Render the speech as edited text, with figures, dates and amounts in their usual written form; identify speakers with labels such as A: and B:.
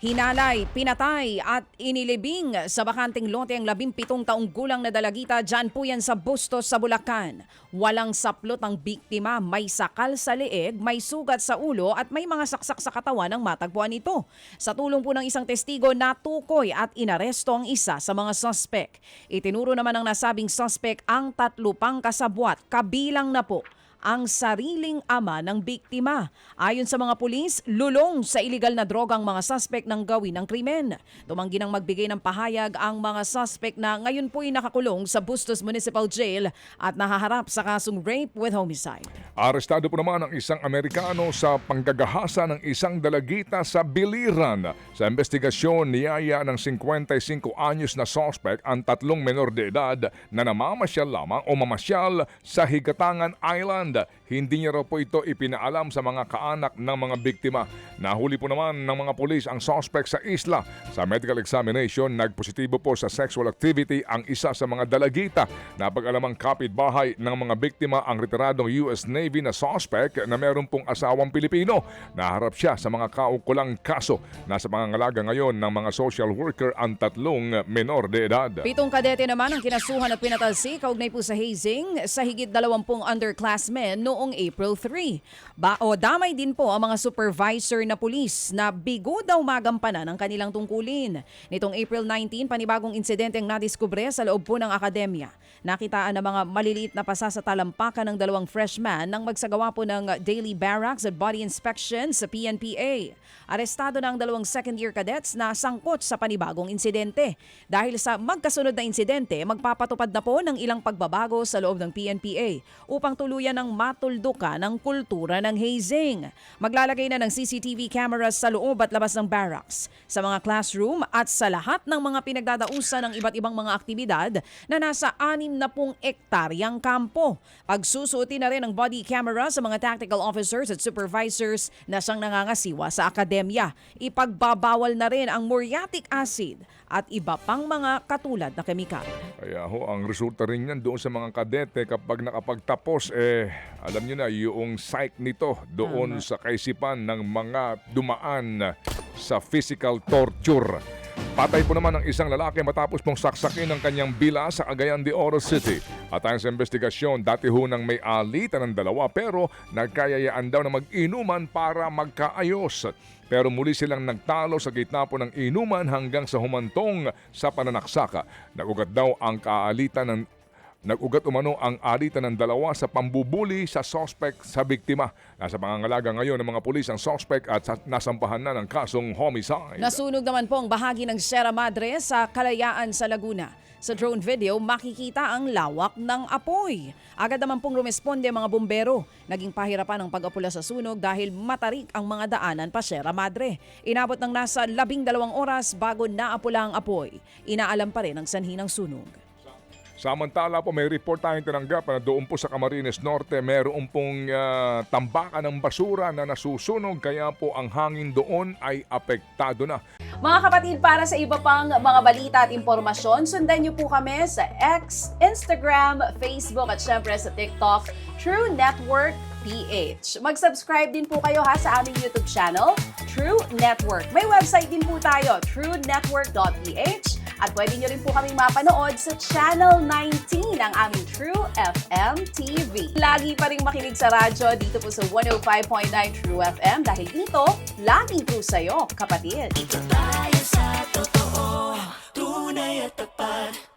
A: Hinalay, pinatay at inilibing sa bakanteng lote ang 17 taong gulang na dalagita dyan po yan sa Bustos sa Bulacan. Walang saplot ang biktima, may sakal sa leeg, may sugat sa ulo at may mga saksak sa katawan ng matagpuan nito. Sa tulong po ng isang testigo, natukoy at inaresto ang isa sa mga suspect. Itinuro naman ng nasabing suspect ang 3 pang kasabwat, kabilang na po ang sariling ama ng biktima. Ayon sa mga pulis, lulong sa iligal na droga ang mga suspect ng gawin ng krimen. Tumanggi nang magbigay ng pahayag ang mga suspect na ngayon po'y nakakulong sa Bustos Municipal Jail at nahaharap sa kasong rape with homicide.
B: Arestado po naman ang isang Amerikano sa panggagahasa ng isang dalagita sa Biliran. Sa investigasyon, niyaya ng 55 anyos na suspect ang 3 menor de edad na namamasyal lamang o mamasyal sa Higatangan Island. Hindi niya raw po ito ipinaalam sa mga kaanak ng mga biktima. Nahuli po naman ng mga pulis ang suspect sa isla. Sa medical examination, nagpositibo po sa sexual activity ang isa sa mga dalagita. Napag-alamang kapitbahay ng mga biktima ang retiradong US Navy na suspect na meron pong asawang Pilipino. Naharap siya sa mga kaukulang kaso. Nasa pangangalaga ngayon ng mga social worker ang 3 menor de edad.
A: 7 kadete naman ang kinasuhan at pinatalsik kaugnay po sa hazing sa higit 20 underclassmen noong April 3. Damay din po ang mga supervisor na pulis na bigo daw magampanan ang kanilang tungkulin. Nitong April 19, panibagong insidente ang nadiskubre sa loob po ng akademya. Nakitaan ng mga maliliit na pasasatalampakan ng 2 freshmen nang magsagawa po ng daily barracks at body inspection sa PNPA. Arestado na ang 2 second-year cadets na sangkot sa panibagong insidente. Dahil sa magkasunod na insidente, magpapatupad na po ng ilang pagbabago sa loob ng PNPA upang tuluyan ng matuldukan ng kultura ng hazing. Maglalagay na ng CCTV cameras sa loob at labas ng barracks, sa mga classroom at sa lahat ng mga pinagdadausan ng iba't ibang mga aktibidad na nasa 60 ektaryang kampo. Pagsusuotin na rin ang body camera sa mga tactical officers at supervisors na siyang nangangasiwa sa akademya. Ipagbabawal na rin ang muriatic acid at iba pang mga katulad na kemikal.
B: Kaya ang resulta rin yan doon sa mga kadete kapag nakapagtapos, alam nyo na, yung psych nito doon sa kaisipan ng mga dumaan sa physical torture. Patay po naman ang isang lalaki matapos pong saksakin ng kanyang bila sa Cagayan de Oro City. At ayon sa investigasyon, dati ho nang may alitan ng 2 pero nagkayayaan daw na mag-inuman para magkaayos. Pero muli silang nagtalo sa gitna po ng inuman hanggang sa humantong sa pananaksaka. Nag-ugat umano ang alitan ng 2 sa pambubuli sa suspect sa biktima. Nasa pangangalaga ngayon ng mga pulis ang suspect at nasampahan na ng kasong homicide.
A: Nasunog naman po ang bahagi ng Sierra Madre sa Kalayaan sa Laguna. Sa drone video, makikita ang lawak ng apoy. Agad naman pong rumesponde ang mga bumbero. Naging pahirapan ang pag-apula sa sunog dahil matarik ang mga daanan pa Sierra Madre. Inabot ng nasa 12 oras bago naapula ang apoy. Inaalam pa rin ang sanhi ng sunog.
B: Samantala po, may report tayong tinanggap na doon po sa Camarines Norte meron pong tambakan ng basura na nasusunog kaya po ang hangin doon ay apektado na.
A: Mga kapatid, para sa iba pang mga balita at impormasyon, sundan niyo po kami sa X, Instagram, Facebook at syempre sa TikTok, True Network PH. Mag-subscribe din po kayo sa aming YouTube channel, True Network. May website din po tayo, truenetwork.ph. At pwede nyo rin po kaming mapanood sa Channel 19 ng aming True FM TV. Lagi pa rin makinig sa radyo dito po sa 105.9 True FM dahil dito, laging true sa'yo, kapatid.
C: Ito tayo sa totoo, tunay at tapat.